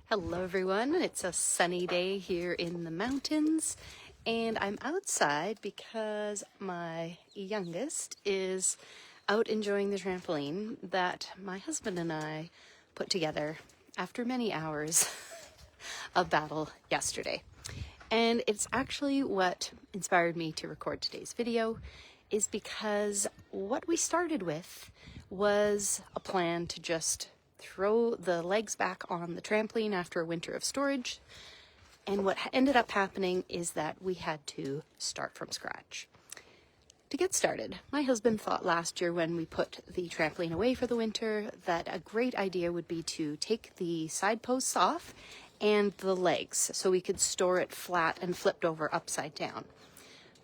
Hello everyone, it's a sunny day here in the mountains and I'm outside because my youngest is out enjoying the trampoline that my husband and I put together after many hours of battle yesterday. And it's actually what inspired me to record today's video, is because what we started with was a plan to just throw the legs back on the trampoline after a winter of storage. And what ended up happening is that we had to start from scratch. To get started, my husband thought last year when we put the trampoline away for the winter that a great idea would be to take the side posts off and the legs so we could store it flat and flipped over upside down.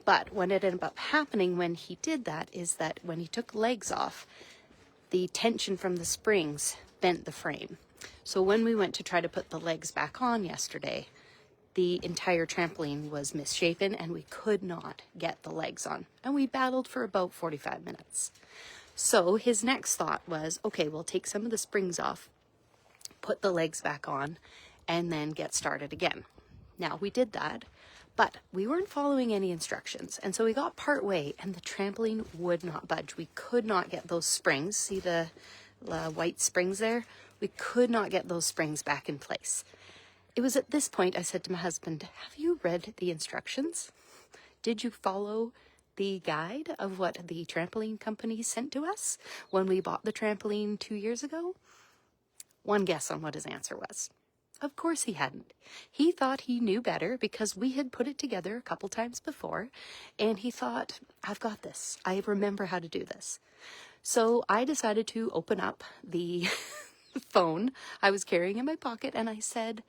But what ended up happening when he did that is that when he took legs off, the tension from the springs bent the frame. So when we went to try to put the legs back on yesterday, the entire trampoline was misshapen and we could not get the legs on. And we battled for about 45 minutes. So his next thought was, okay, we'll take some of the springs off, put the legs back on, and then get started again. Now we did that, but we weren't following any instructions. And so we got part way and the trampoline would not budge. We could not get those springs. See the white springs there? We could not get those springs back in place. It was at this point I said to my husband, have you read the instructions? Did you follow the guide of what the trampoline company sent to us when we bought the trampoline 2 years ago? One guess on what his answer was. Of course he hadn't. He thought he knew better because we had put it together a couple times before, and he thought, I've got this. I remember how to do this. So I decided to open up the phone I was carrying in my pocket, and I said,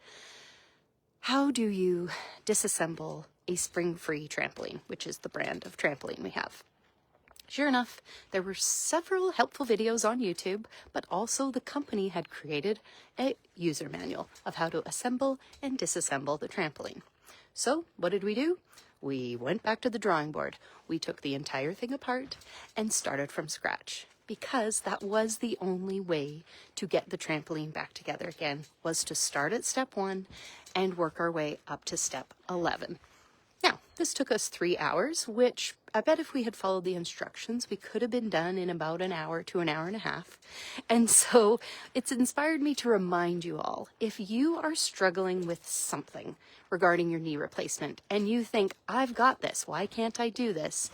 how do you disassemble a spring-free trampoline, which is the brand of trampoline we have? Sure enough, there were several helpful videos on YouTube, but also the company had created a user manual of how to assemble and disassemble the trampoline. So what did we do? We went back to the drawing board. We took the entire thing apart and started from scratch, because that was the only way to get the trampoline back together again, was to start at step 1 and work our way up to step 11. Now, this took us 3 hours, which I bet if we had followed the instructions, we could have been done in about an hour to an hour and a half. And so it's inspired me to remind you all, if you are struggling with something regarding your knee replacement and you think, I've got this, why can't I do this?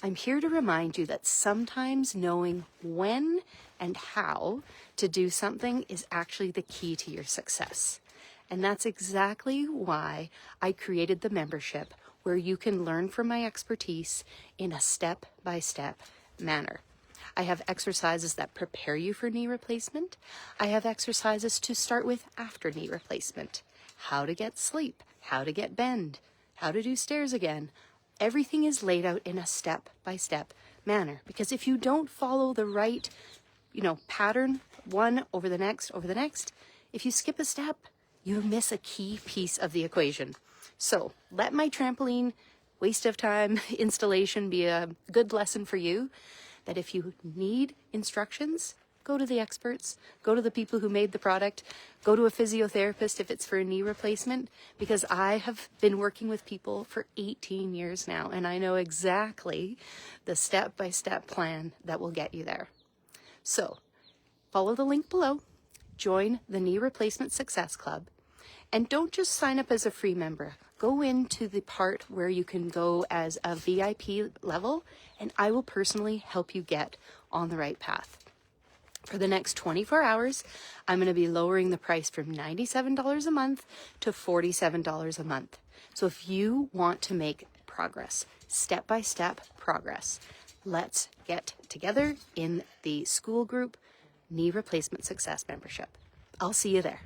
I'm here to remind you that sometimes knowing when and how to do something is actually the key to your success. And that's exactly why I created the membership, where you can learn from my expertise in a step-by-step manner. I have exercises that prepare you for knee replacement. I have exercises to start with after knee replacement. How to get sleep, how to get bend, how to do stairs again. Everything is laid out in a step-by-step manner, because if you don't follow the right, pattern, one over the next, if you skip a step, you miss a key piece of the equation. So let my trampoline waste of time installation be a good lesson for you, that if you need instructions, go to the experts, go to the people who made the product, go to a physiotherapist if it's for a knee replacement, because I have been working with people for 18 years now, and I know exactly the step-by-step plan that will get you there. So follow the link below, join the Knee Replacement Success Club, and don't just sign up as a free member. Go into the part where you can go as a VIP level, and I will personally help you get on the right path. For the next 24 hours, I'm going to be lowering the price from $97 a month to $47 a month. So if you want to make progress, step-by-step progress, let's get together in the school group Knee Replacement Success membership. I'll see you there.